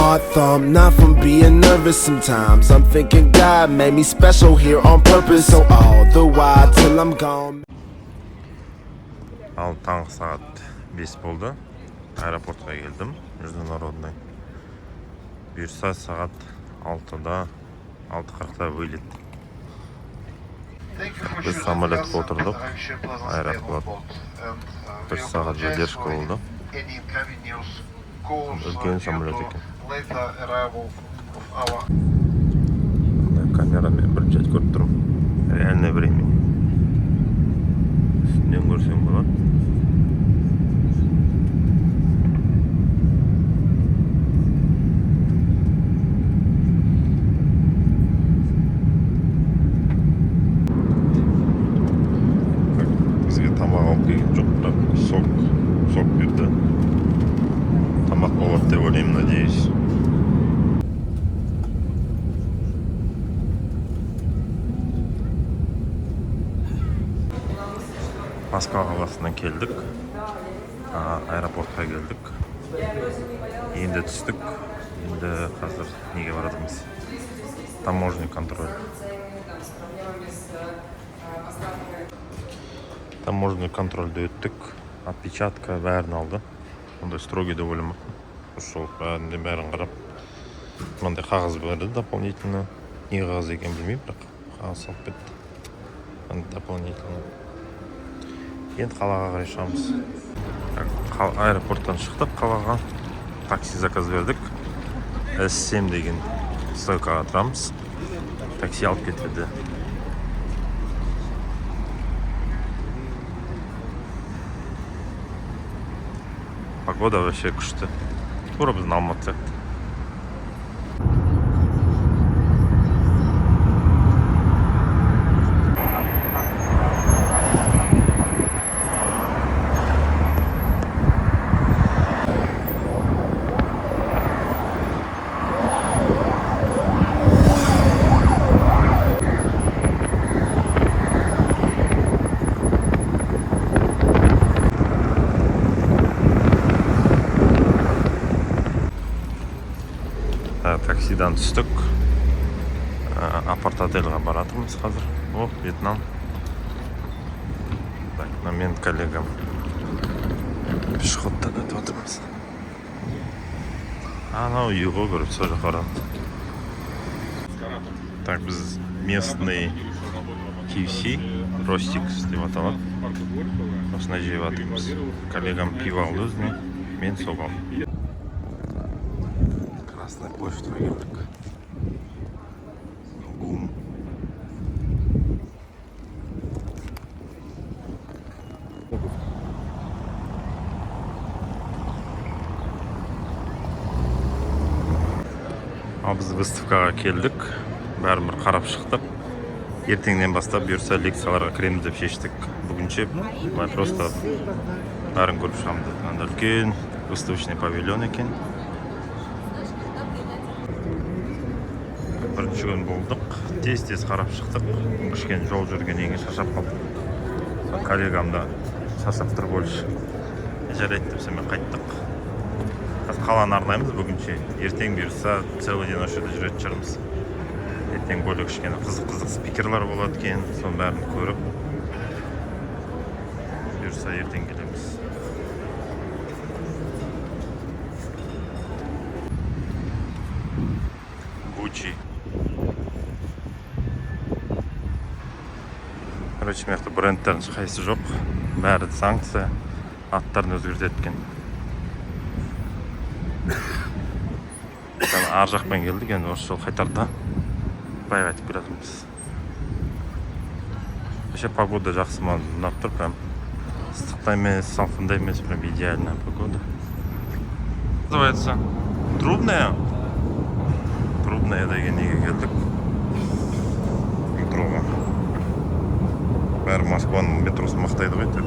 heart thump, not from being nervous sometimes. I'm thinking God made me special here on purpose. So all the while till I'm gone. Ал таңғы сағат 5 болды. Аэропортқа келдім. Международный. Бұйырса сағат 6-да 6:40-да вылет. Біз самолетке отырдық. Аэрофлот. 1 сағат задержка болды. Үлкен самолет екен. Камерамен бірінші рет көріп тұрмын. Реальное время. Үстінен көрсең болады. Бізге тамақ алып келген жоқ, бірақ сок берді. Тамақ болады деп ойлаймын, надеюсь. Москва қаласынан келдік. Аэропортқа келдік. Енді түстік. Енді қазір неге баратырмыз? Таможенный контроль. Таможенный контрольді өттік. Отпечатка бәрін алды. Ондай строгий деп ойламаппын. Ошол бәрін қарап. Мынандай қағаз берді дополнительно. Не қағаз екен білмеймін, бірақ қағаз алып кетті. Дополнительно. Енді қалаға қарай шығамыз. Аэропорттан шықтық қалаға. Такси заказ бердік. S7 деген стойкаға тұрамыз. Такси алып кетеді. Погода вообще күшті. Тура біздің Алматы сияқты. Таксидан түстік. Апарт-отельға баратырмыз қазір. О, Вьетнам. Так, мен коллегам пешеходтан өтіп отырмыз. Анау үйге көріп сол жаққа барамыз. Так, біз местный KFC, Ростикс деп аталады. Осында жеп жатырмыз. Коллегам пиво алды өзіне, мен сок алдым. Красная почта келдік. Гум. Біз выставкаға келдік. Бәрін бір қарап шықтық. Ертеңнен бастап бұйырса лекцияларға кіреміз деп шештік. Бүгінше просто бәрін көріп шығамыз. Анда үлкен выставочный павильон екен. Бірінші күн болдық. Тез қарап шықтық. Кішкене жол жүргеннен кейін шаршап қалдық. Коллегам да шаршап тұр больше. Жарайды деп мен қайттық. Қаланы арнаймыз бүгінше. Ертең бұйырса целый день осы жерде жүретін шығармыз. Ертең бөлек кішкене қызық спикерлар болады екен. Соның бәрін көріп бұйырса ертең келеміз. Gucci. Короче, мекті брендтерін қайсы жоқ. Бәрі санкция. Аттарын өзгертеді екен. Ар жақпен келдік, енді осы жол қайтарда бай қайтып келатырмыз. Вообще погода жақсы маған ұнап тұр, прям ыстықта емес, салқында емес, прям идеальная погода. Называется Трубная. Трубная деген неге келдік. Метроға. Бәрі Москваның метросы мақтайды ғой деп.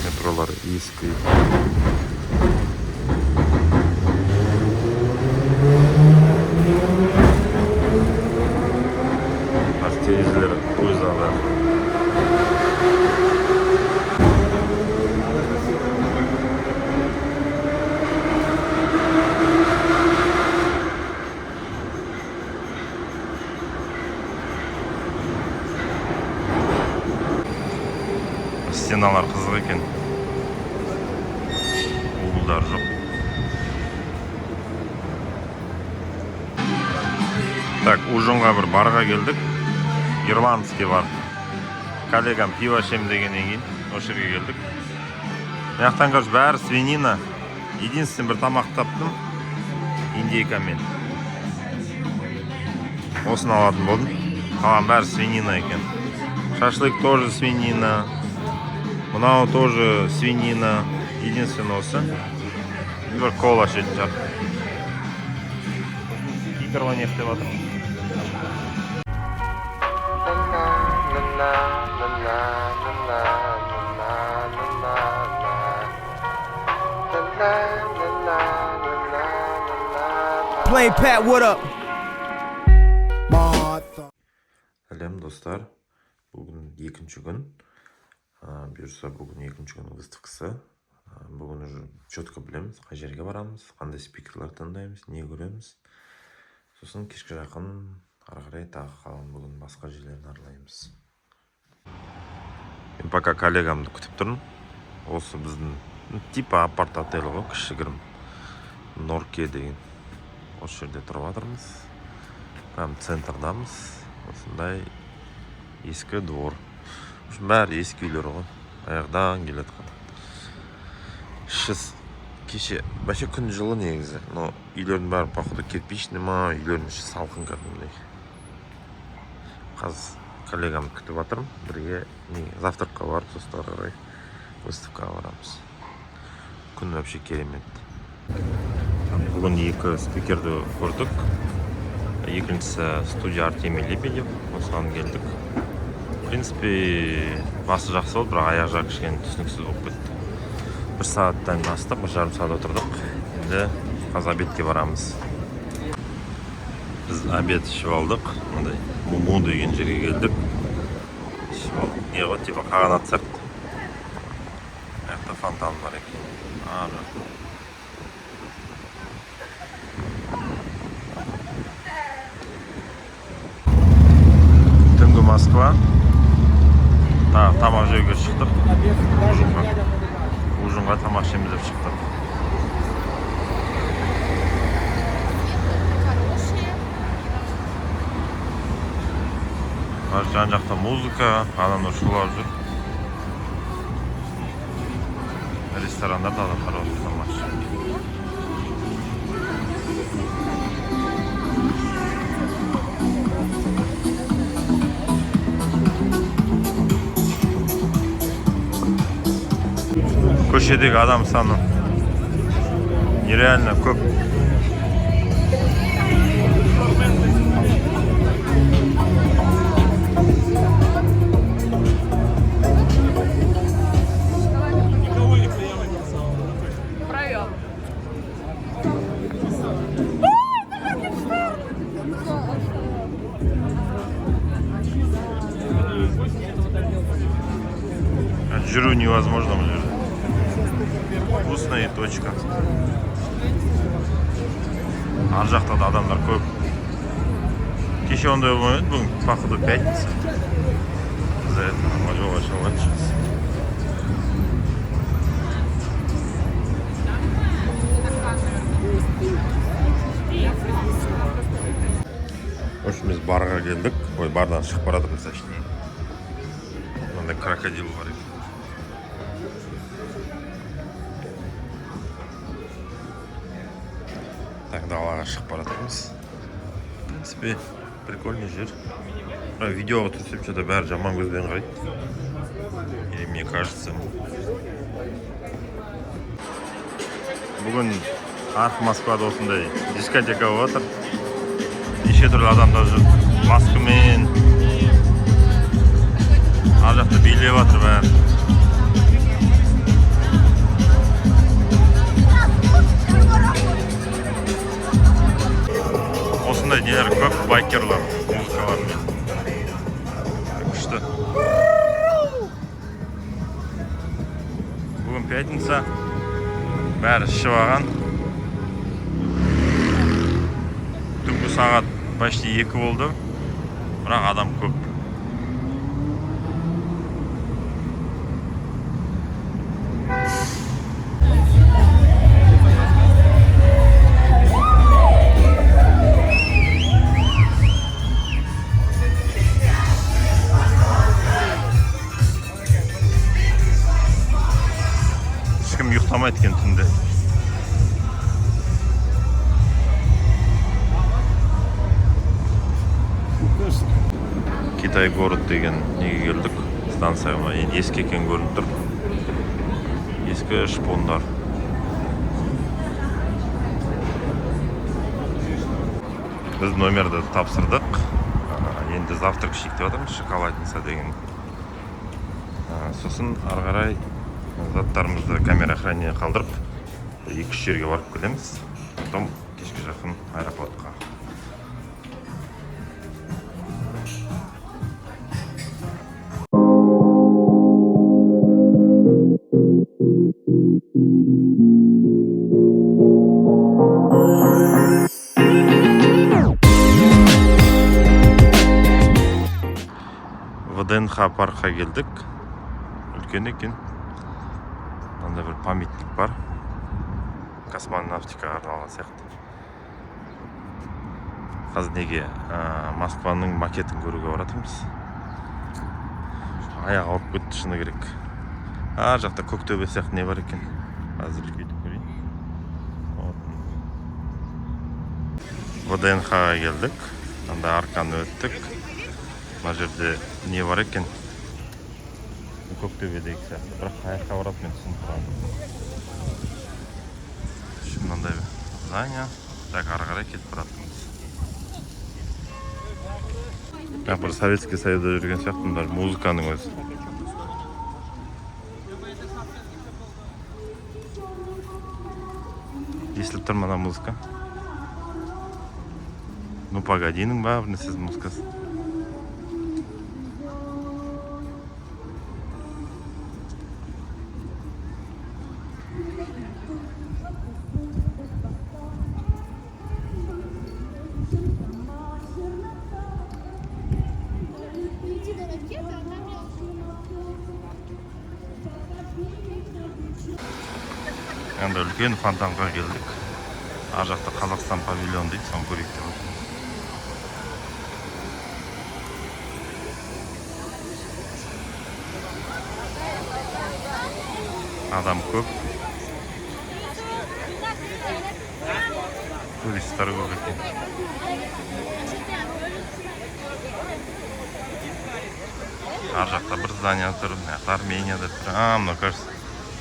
Метролар ескі. Так, ужинға бір барға келдік. Ирландский бар. Коллегам пиво ішем дегеннен кейін осы жерге келдік. Мынаяқтан көрсі бәрі свинина. Единственный бір тамақ таптым. Индейкамен. Осыны алатын болдым. Қалған бәрі свинина екен. Шашлык тоже свинина. Мынау тоже свинина. Единственный осы. Бір кола ішетін шығар. Икорға не істеп жатыр? Plain Pat, what up? Martha. Сәлем достар. Бүгін екінші күн. Бұйырса бүгін екінші күн выставкасы. Бүгін уже четко білеміз, қай жерге барамыз, қандай спикерлер тыңдаймыз, не көреміз. Сосын кешке жақын ары қарай тағы қалған бүгін басқа жерлерін аралаймыз. Мен пока коллегамды күтіп тұрмын. Осы біздің типа апарт-отель ғой, кішігірім. Норке деген. Осы жерде тұрып жатырмыз. Прям центрдамыз. Осындай ескі двор. Бәрі ескі үйлер ғой. Аяғдан келеді ғой. Кеше бәше күн жылы негізі, но үйлердің бәрі походу кирпичный ма, үйлердің іші салқын кәдімгідей. Қазір коллегамды күтіп жатырмын. Бірге завтракқа барып, сосын ары қарай выставкаға барамыз. Күн вообще керемет. Бүгін екі спикерді көрдік. Екіншісі студия Артемий Лебедев, осыған келдік. В принципе, басы жақсы болды, бірақ аяқ жағы кішкене түсініксіз болып кетті. Бір сағаттан астық, бір жарым сағат отырдық. Енді қазір обедке барамыз. Біз обед ішіп алдық. Мындай Муму деген жерге келдік. Ішіп алдық. Не ғой, типа қағанат сияқты. Аяқта фонтан бар екен. Түнгі Москва. Тамақ жеуге шықтық. Ужинға тамақ ішеміз деп шықтық. Жан жақта музыка, адамдар шулап жүр. Ресторандарда адамдар отыр тамақ ішіп. Көшедегі адам саны нереально көп. Жүру невозможно бұл жерде. Вкусная точка. Ар жақта да адамдар көп. Кеше ондай болмайды, бүгін походу пятница. За это жолға шығып жатырмыз. В общем, біз барға келдік. Ой, бардан шығып баратырмыз, точнее. Мынандай крокодил бар екен. Так, далаға шығып баратырмыз. В принципе, прикольный жер. Видеоға түсіп что-то бәрі жаман көзбен қарайды. Или мне кажется. Бүгін арық Москвада осындай дискотека болып жатыр. Неше түрлі адамдар жүр. Маскамен. Ар жақта билеп жатыр бәрі. Осындай нелер көп, байкерлар, музыкалармен. Күшті. Бүгін пятница. Бәрі ішіп алған. Түнгі сағат почти 2 болды. Бірақ адам көп. Старый город деген неге келдік станцияға. Енді ескі екен көрініп тұр. Ескі шпондар. Біз номерді тапсырдық. Енді завтрак ішейік деп жатырмыз, шоколадница деген. Сосын ары қарай заттарымызды камера хранение қалдырып, 2-3 жерге барып келеміз. Потом кешке жақын аэропортқа. ВДНХ паркқа келдік. Үлкен екен. Мында бір памятник бар. Космонавтикаға арналған сияқты. Қазір неге Москваның макетін көруге баратырмыз. Аяқ ауырып кетті, шыны керек. Жақта Көктөбе сияқты не бар екен. Қазір үлкейтіп көрейін. ВДНХ-ға келдік. Анда арканы өттік. Мына жерде не бар екен? Көктөбедегі сияқты. Бірақ аяққа барып мен түсініп тұрамын. Мынандай здание. Так, ары қарай кетіп баратырмыз. Бір Советский Союзда жүрген сияқты, мындай музыканың өзі. Естіліп тұр мына музыка. Ну погодиның ба, бір нәрсе музыкасы. Енді үлкен фонтанға келдік. Ар жақта Қазақстан павильон дейді, соны көрейік деп отырмыз. Адам көп. Туристтар көп екен. Ар жақта бір здание тұр, Арменияда тұр. Мына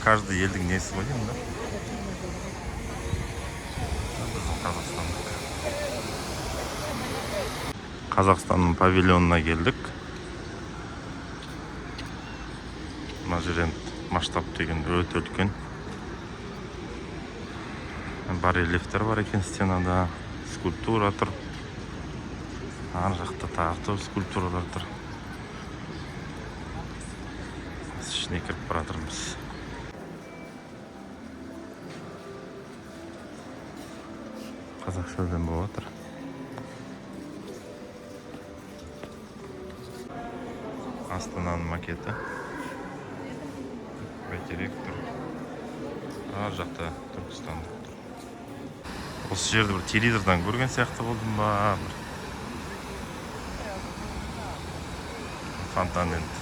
каждый елдің несі ғой деймін да. Қазақстанның павильонына келдік. Мына жер масштаб деген өте үлкен. Барельефтер бар екен стенада, скульптура тұр. Ар жақта тағы скульптуралар тұр. Ішіне кіріп баратырмыз. Қазақша сөйлем болып жатыр. Астананың макеті. Бәйтерек тұр. Ар жақта Түркістандық тұр. Осы жерді бір телевизордан көрген сияқты болдым ба? Фонтан енді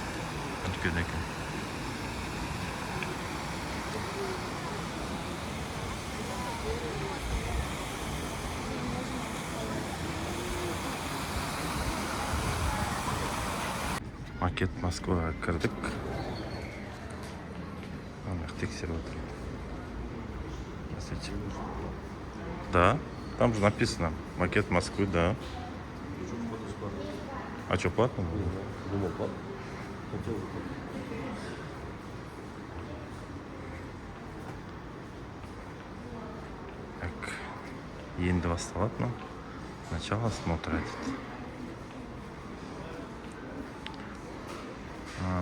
үлкен екен. Макет Москваға кірдік. Тексеріп отыр. Да, там же написано макет Москвы, да. А что, платно? Думал, платно. Хотел. Так, енді басталады. Начало смотра дейді.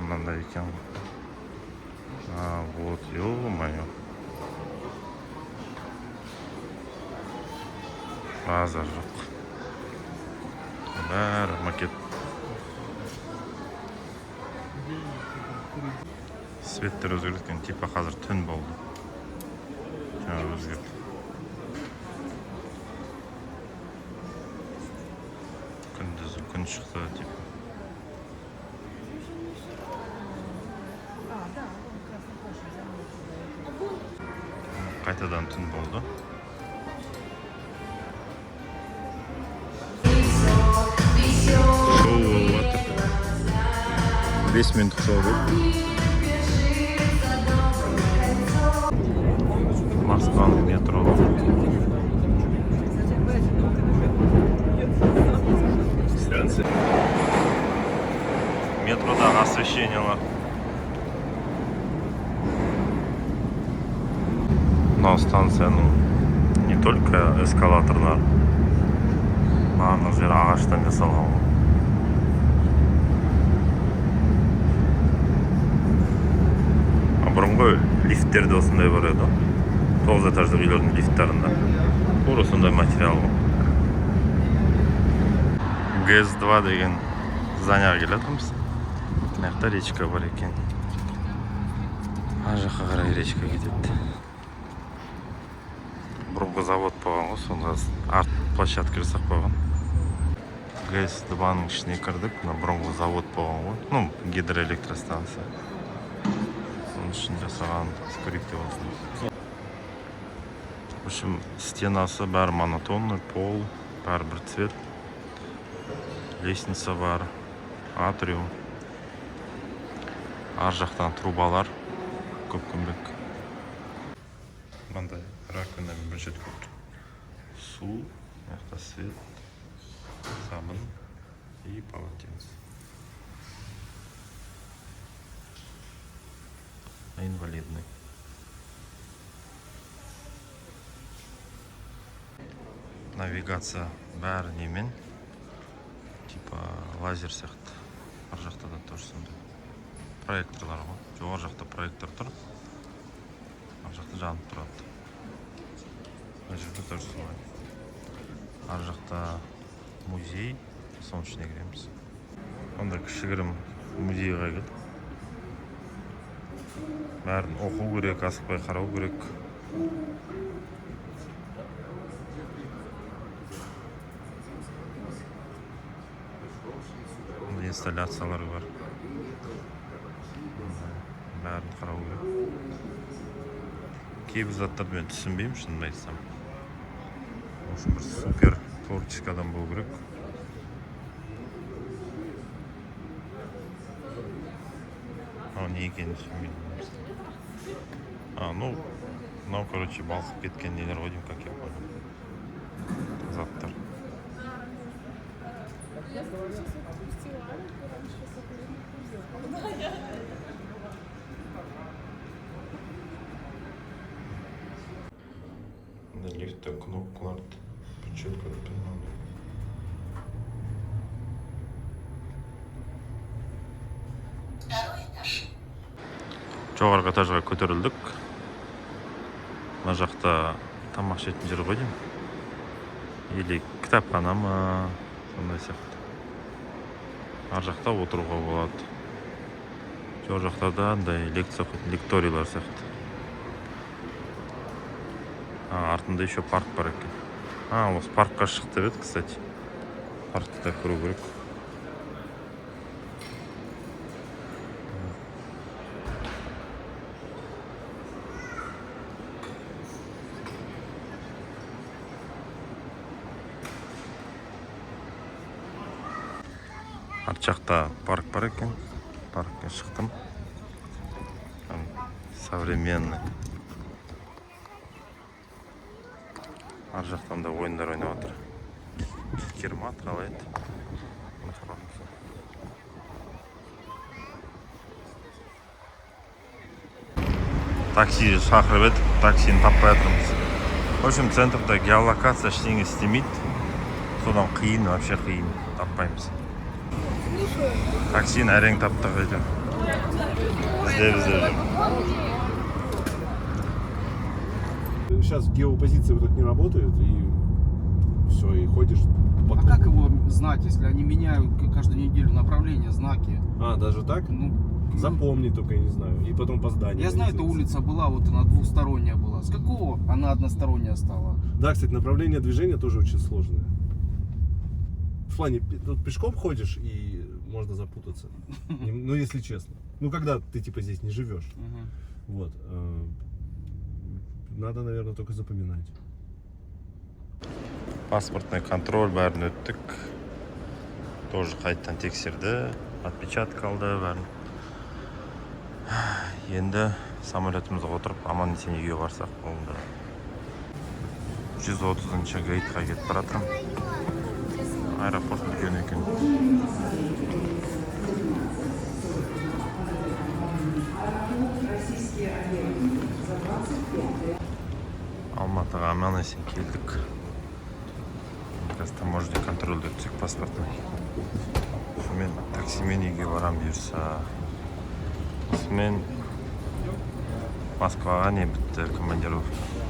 Мынандай екен. Вот, ё-моё. Базар жоқ. Бәрі макет. Светтер өзгерткен, типа қазір түн болды. Жаңа өзгерді. Күндізі күн шықты, типа. Қайтадан түн болды. Шоу болып жатыр. 5 минуттық жол көп. Москва метро. Метродағы освещениялар. Мынау станцияның не только эскалаторлар, барлық жері ағаштан жасалған. Бұрынғы лифттерде осындай бар еді. 9 этаждық үйлердің лифттарында. Тура сондай материал ғой. ГЭС-2 деген зданиеға келе жатырмыз. Мына жақта речка бар екен. Ар жаққа қарай речка кетеді. Бұрынғы завод болған ғой, сонда арт площадка жасап қойған. ГЭС-2-ның ішіне кірдік. Мына бұрынғы завод болған ғой. Ну, гидроэлектростанция. Оның үшін жасаған скорректив болсын. В общем, стенасы бәрі монотонный, пол, бәрі бір цвет. Лестница бар, атриум. Ар жақтан трубалар көп-көмбек. Мынандай раковинамен бір жет көп. Су, мына свет, сабын и полотенце. Инвалидный. Навигация бәрі немен, типа лазер сияқты. Ар жақта да тоже сондай. Проекторлар ғой. Жоғар жақта проектор тұр. Ар жақта жанып тұрады. Ар жерде тоже солай. Ар жақта музей, соның ішіне кіреміз. Онда кішігірім музейға келдік. Бәрін оқу керек, асықпай қарау керек. Инсталляциялар бар. Бәрін қарау керек. Кейбір заттарды мен түсінбеймін, шынымды айтсам. Осы бір супер творческий адам болу керек. Не екенін түсінбеймін. Ну, мынау, короче, балқып кеткен нелер ғой деймін, как я понял. Заттар. Лифтте кнопкаларды четко написано. Жоғарғы этажға көтерілдік. Мына жақта тамақ ішетін жер ғой деймін. Или кітапхана ма, сондай сияқты. Ар жақта отыруға болады. Жол жақта да андай лекция оқитын лекториялар сияқты. Артында еще парк бар екен. Осы паркқа шықты бет, кстати. Паркты да көру керек. Арт жақта парк бар екен. Паркке шықтым. Современный. Ар жақтан да ойындар ойнап жатыр. Керма тралайды. Такси шақырып едік, таксині таппай жатырмыз. В общем, центрда геолокация ештеңе істемейді. Содан қиын, вообще қиын. Таппаймыз. Таксині әрең таптық екен. Іздеп. Сейчас геопозиция вот так не работает, и все, и ходишь по А как его знать, если они меняют каждую неделю направление, знаки? даже так? Ну, Запомни только, я не знаю. И потом по зданию. я знаю, эта улица была, вот она двухсторонняя была. С какого она односторонняя стала? Да, кстати, направление движения тоже очень сложное. В плане, тут пешком ходишь, и можно запутаться. Ну, если честно. Ну, когда ты, типа, здесь не живешь. Вот. Надо, наверное, только запоминать. Паспортный контроль бәрін өттік. Тоже қайттан тексерді. Отпечаток алды бәрін. Енді самолетімізге отырып аман есен үйге барсақ болды. 130-ші гейтқа кетіп баратырмын. Аэропорт үлкен екен. Алматыға аман есен келдік. Қазір таможня контрольдер өтсек паспортын. Мен таксимен үйге барам бұйырса. Мен Москваға не бітті командировка.